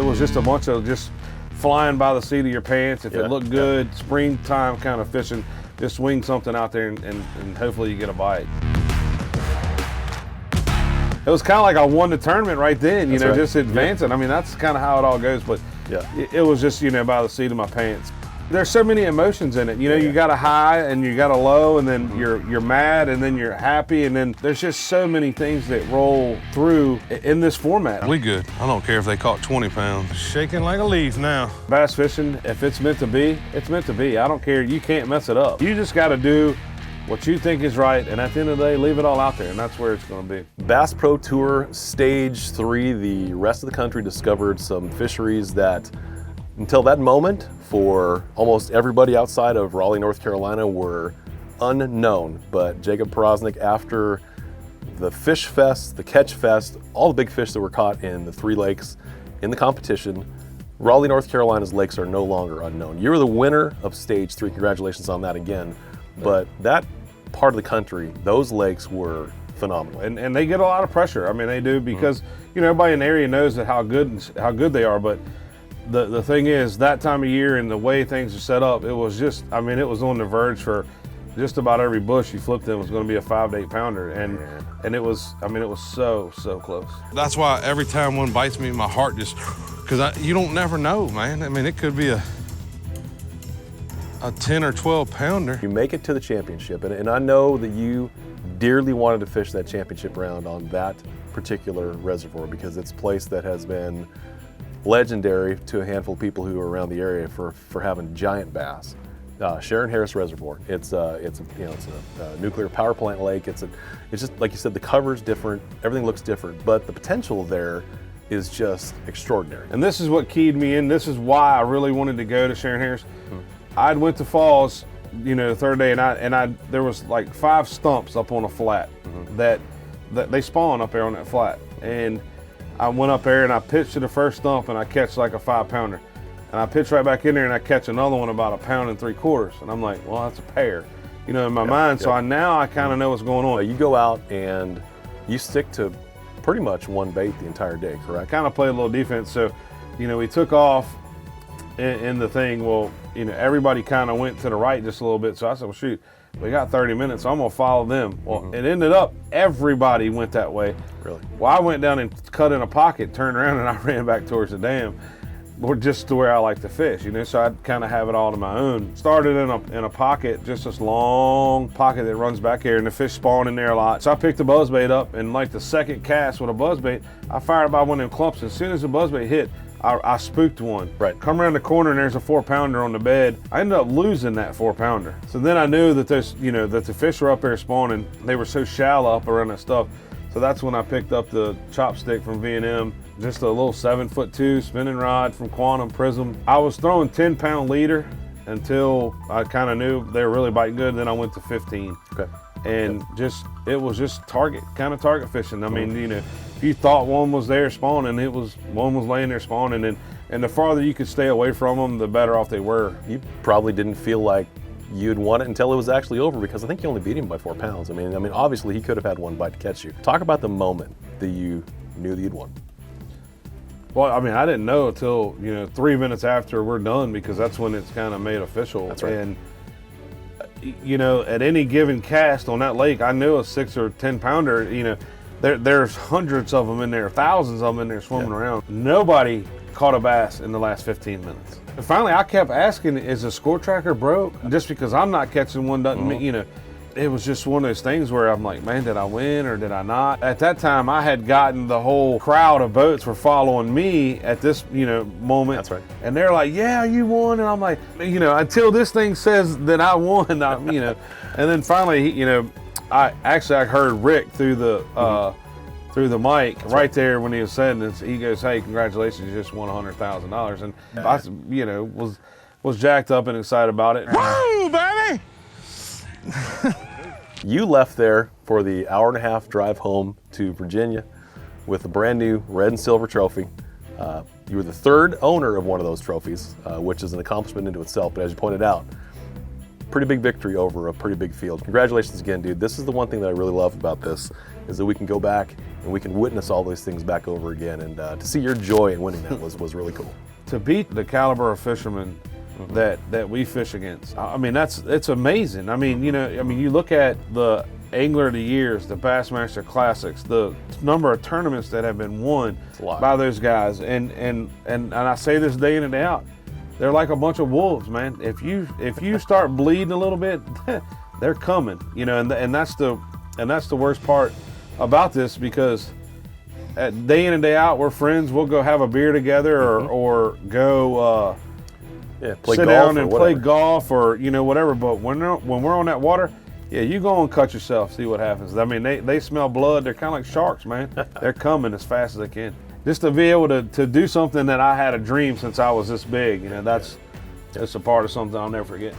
was just a bunch of just flying by the seat of your pants. If it looked good, springtime kind of fishing, just swing something out there and hopefully you get a bite. It was kind of like I won the tournament right then, you know, just advancing. I mean, that's kind of how it all goes, but it was just, you know, by the seat of my pants. There's so many emotions in it. You know, you got a high and you got a low, and then you're mad, and then you're happy, and then there's just so many things that roll through in this format. We good. I don't care if they caught 20 pounds. Shaking like a leaf now. Bass fishing, if it's meant to be, it's meant to be. I don't care. You can't mess it up. You just got to do what you think is right, and at the end of the day, leave it all out there, and that's where it's going to be. Bass Pro Tour Stage 3, the rest of the country discovered some fisheries that, until that moment, for almost everybody outside of Raleigh, North Carolina, were unknown. But Jacob Powroznik, after the Fish Fest, the Catch Fest, all the big fish that were caught in the 3 lakes in the competition, Raleigh, North Carolina's lakes are no longer unknown. You were the winner of Stage 3. Congratulations on that again. But that part of the country, those lakes were phenomenal. And they get a lot of pressure. I mean, they do, because you know, everybody in the area knows that how good they are. But the thing is, that time of year and the way things are set up, it was just, I mean, it was on the verge for just about every bush you flipped in was going to be a 5 to 8 pounder, and it was, I mean, it was so close. That's why every time one bites me, my heart just, because you don't never know, man. I mean, it could be a 10 or 12 pounder. You make it to the championship, and I know that you dearly wanted to fish that championship round on that particular reservoir, because it's a place that has been legendary to a handful of people who are around the area for having giant bass. Shearon Harris Reservoir. It's a nuclear power plant lake. It's just like you said, the cover's different, everything looks different, but the potential there is just extraordinary. And this is what keyed me in. This is why I really wanted to go to Shearon Harris. I'd went to Falls, you know, the third day, and there was like 5 stumps up on a flat that they spawn up there on that flat. And I went up there and I pitched to the first stump and I catch like a 5 pounder. And I pitch right back in there and I catch another one about 1 3/4 pounds. And I'm like, well, that's a pair, you know, in my mind. So now I kind of know what's going on. You go out and you stick to pretty much one bait the entire day, correct? Kind of play a little defense. So, you know, we took off in the thing. Well, you know, everybody kind of went to the right just a little bit. So I said, well, shoot, we got 30 minutes, so I'm gonna follow them. Well, it ended up everybody went that way. Really? Well, I went down and cut in a pocket, turned around, and I ran back towards the dam, or just to where I like to fish, you know. So I kind of have it all to my own. Started in a pocket, just this long pocket that runs back here, and the fish spawn in there a lot. So I picked the buzzbait up, and like the second cast with a buzzbait, I fired about one of them clumps. As soon as the buzzbait hit, I spooked one. Right. Come around the corner and there's a 4 pounder on the bed. I ended up losing that 4 pounder. So then I knew that that the fish were up there spawning. They were so shallow up around that stuff. So that's when I picked up the chopstick from V&M, just a little 7'2" spinning rod from Quantum Prism. I was throwing 10-pound leader until I kind of knew they were really biting good. Then I went to 15. Okay. And it was just target fishing. I mean, you know, if you thought one was there spawning, one was laying there spawning, and the farther you could stay away from them, the better off they were. You probably didn't feel like you'd won it until it was actually over, because I think you only beat him by 4 pounds. I mean, obviously he could have had one bite to catch you. Talk about the moment that you knew that you'd won. Well, I mean, I didn't know until, you know, 3 minutes after we're done, because that's when it's kind of made official. That's right. And you know, at any given cast on that lake, I knew a 6 or 10 pounder, you know, there's hundreds of them in there, thousands of them in there swimming around. Nobody caught a bass in the last 15 minutes. And finally, I kept asking, is the score tracker broke? Just because I'm not catching one doesn't mean, you know, it was just one of those things where I'm like, man, did I win or did I not? At that time, I had gotten the whole crowd of boats were following me at this, you know, moment. That's right. And they're like, yeah, you won. And I'm like, you know, until this thing says that I won, you know. And then finally, you know, I heard Rick through the mic right there when he was saying this. He goes, hey, congratulations, you just won $100,000. And I, you know, was jacked up and excited about it. Woo, baby! You left there for the 1.5-hour drive home to Virginia with a brand new red and silver trophy. You were the 3rd owner of one of those trophies, which is an accomplishment into itself. But as you pointed out, pretty big victory over a pretty big field. Congratulations again, dude. This is the one thing that I really love about this, is that we can go back and we can witness all those things back over again. And to see your joy in winning that was really cool. To beat the caliber of fishermen that we fish against, I mean, it's amazing. I mean, you look at the Angler of the Years, the Bassmaster Classics, the number of tournaments that have been won by those guys, and I say this day in and day out, they're like a bunch of wolves, man. If you start bleeding a little bit, they're coming, and that's the worst part about this, because day in and day out we're friends. We'll go have a beer together, or go play sit golf down or and whatever. play golf, or whatever. But when we're on that water, yeah, you go and cut yourself, see what happens. I mean, they smell blood. They're kind of like sharks, man. They're coming as fast as they can. Just to be able to do something that I had a dream since I was this big, that's a part of something I'll never forget.